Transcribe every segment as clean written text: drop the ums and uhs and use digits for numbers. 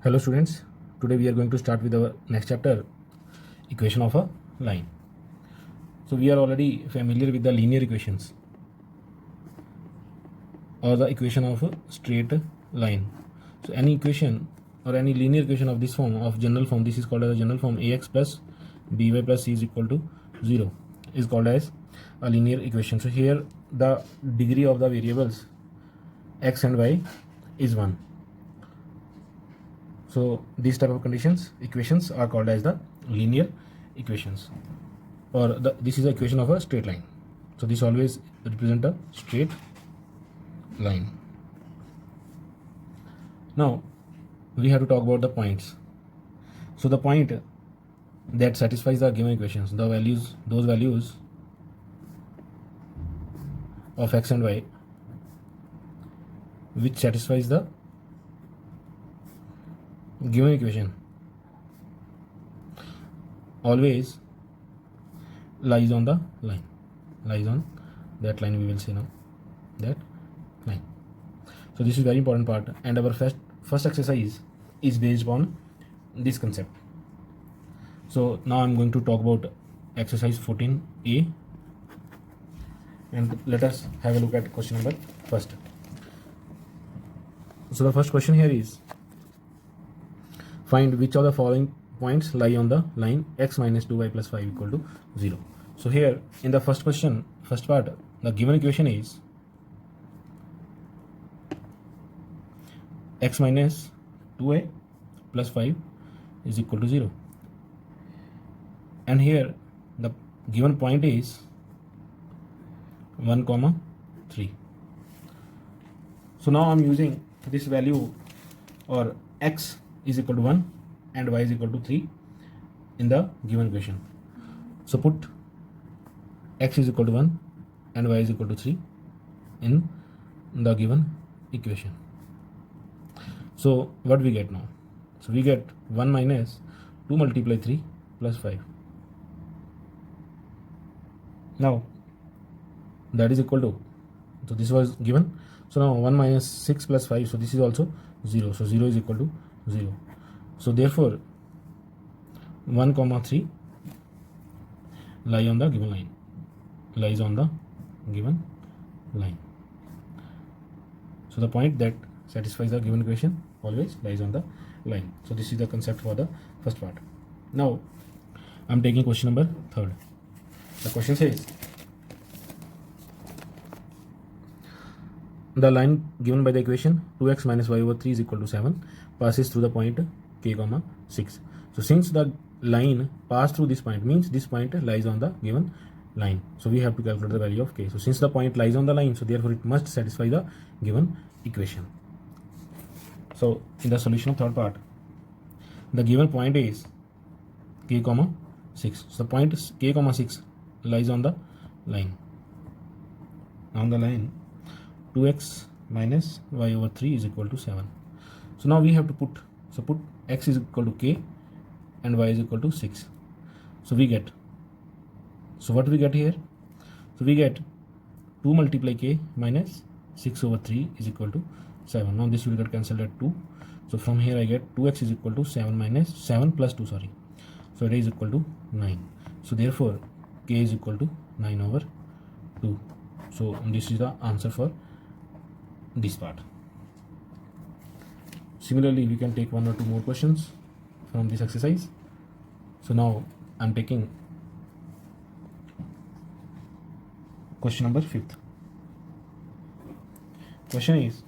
Hello students, today we are going to start with our next chapter, equation of a line. So we are already familiar with the linear equations or the equation of a straight line. So any equation or any linear equation of this form, of general form, this is called as a general form, ax plus by plus c is equal to 0 is called as a linear equation. So here the degree of the variables x and y is 1. So these type of equations are called as the linear equations, or this is the equation of a straight line. So this always represent a straight line. Now we have to talk about the points. So the point that satisfies the given equations, those values of x and y which satisfies the given equation always lies on the line, lies on that line. We will say now that line. So this is very important part, and our first exercise is based upon this concept. So now I'm going to talk about exercise 14a, and let us have a look at question number first. So the first question here is, find which of the following points lie on the line x minus 2y plus 5 equal to 0. So here in the first question, first part, the given equation is x minus 2y plus 5 is equal to 0, and here the given point is 1 comma 3. So now I'm using this value, or x is equal to 1 and y is equal to 3 in the given equation. So put x is equal to 1 and y is equal to 3 in the given equation. So what we get now? So we get 1 minus 2 multiply 3 plus 5. Now that is equal to, so this was given, so now 1 minus 6 plus 5, so this is also 0, so 0 is equal to 0. So therefore 1 comma 3 lies on the given line, lies on the given line. So the point that satisfies the given equation always lies on the line. So this is the concept for the first part. Now I'm taking question number 3rd. The question says, the line given by the equation 2x minus y over 3 is equal to 7 passes through the point k comma 6. So since the line passed through this point, means this point lies on the given line, so we have to calculate the value of k. So since the point lies on the line, so therefore it must satisfy the given equation. So in the solution of third part, the given point is k comma 6. So the point is k comma 6 lies on the line. On the line 2x minus y over 3 is equal to 7. So now we have to put x is equal to k and y is equal to 6. So we get, so what we get here? So we get 2 multiply k minus 6 over 3 is equal to 7. Now this will get cancelled at 2. So from here I get 2x is equal to 7 minus 7 plus 2, sorry. So it is equal to 9. So therefore k is equal to 9 over 2. So this is the answer for this part. Similarly, we can take 1 or 2 more questions from this exercise. So now I'm taking question number 5th. Question is,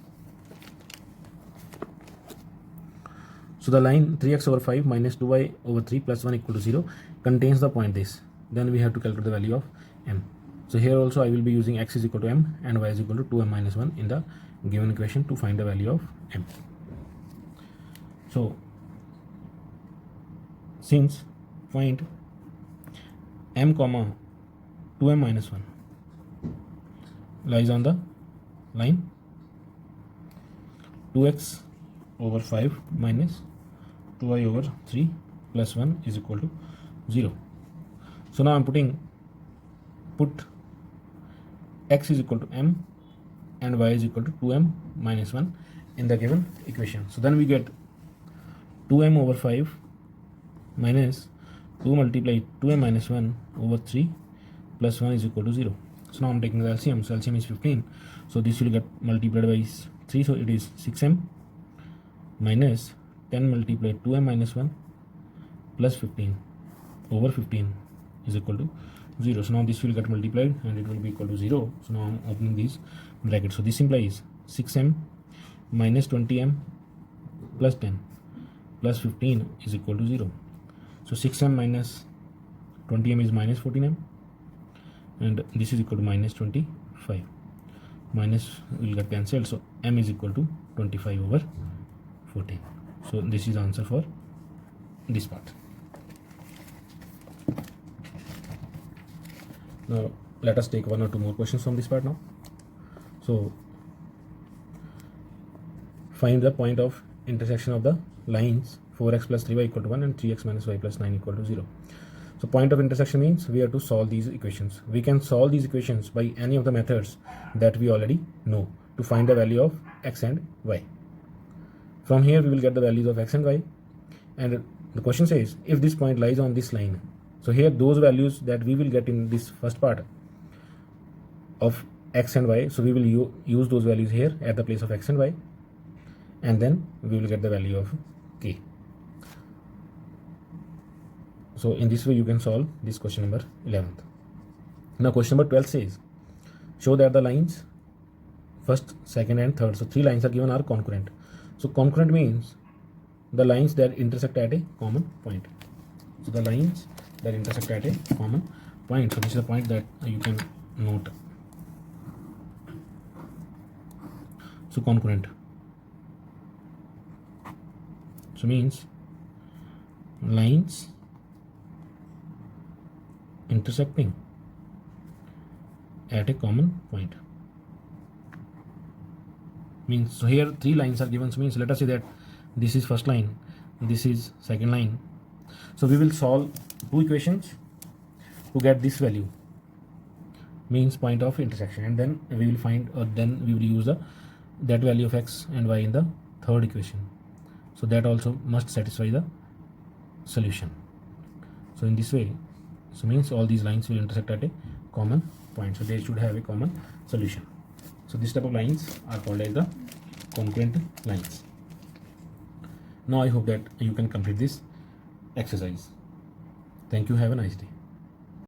so the line 3x over 5 minus 2y over 3 plus 1 equal to 0 contains the point this. Then we have to calculate the value of m. So here also I will be using x is equal to m and y is equal to 2m minus 1 in the given equation to find the value of m. So since point m comma 2m minus 1 lies on the line 2x over 5 minus 2y over 3 plus 1 is equal to 0. So now I'm put x is equal to m and y is equal to 2m minus 1 in the given equation. So then we get 2m over 5 minus 2 multiply 2m minus 1 over 3 plus 1 is equal to 0. So now I'm taking the LCM. So LCM is 15. So this will get multiplied by 3. So it is 6m minus 10 multiplied 2m minus 1 plus 15 over 15 is equal to 0. So now this will get multiplied and it will be equal to 0. So now I'm opening these brackets. So this implies 6m minus 20m plus 10 plus 15 is equal to 0. So 6m minus 20m is minus 14m and this is equal to minus 25. Minus will get cancelled. So m is equal to 25 over 14. So this is answer for this part. Now let us take one or two more questions from this part now. So find the point of intersection of the lines 4x plus 3y equal to 1 and 3x minus y plus 9 equal to 0. So point of intersection means we have to solve these equations. We can solve these equations by any of the methods that we already know to find the value of x and y. From here we will get the values of x and y, and the question says if this point lies on this line. So here those values that we will get in this first part of x and y, so we will use those values here at the place of x and y, and then we will get the value of k. So in this way you can solve this question number 11th. Now question number 12 says show that the lines first, second and third, so 3 lines are given, are concurrent. So concurrent means the lines that intersect at a common point. So the lines that intersect at a common point. So this is a point that you can note. So concurrent. So means lines intersecting at a common point. Means so here 3 lines are given. So means let us say that this is first line, this is second line. So we will solve 2 equations to get this value, means point of intersection, and then we will find, or then we will use that value of x and y in the third equation. So that also must satisfy the solution. So in this way, so means all these lines will intersect at a common point, so they should have a common solution. So this type of lines are called as the concurrent lines. Now I hope that you can complete this exercise. Thank you. Have a nice day.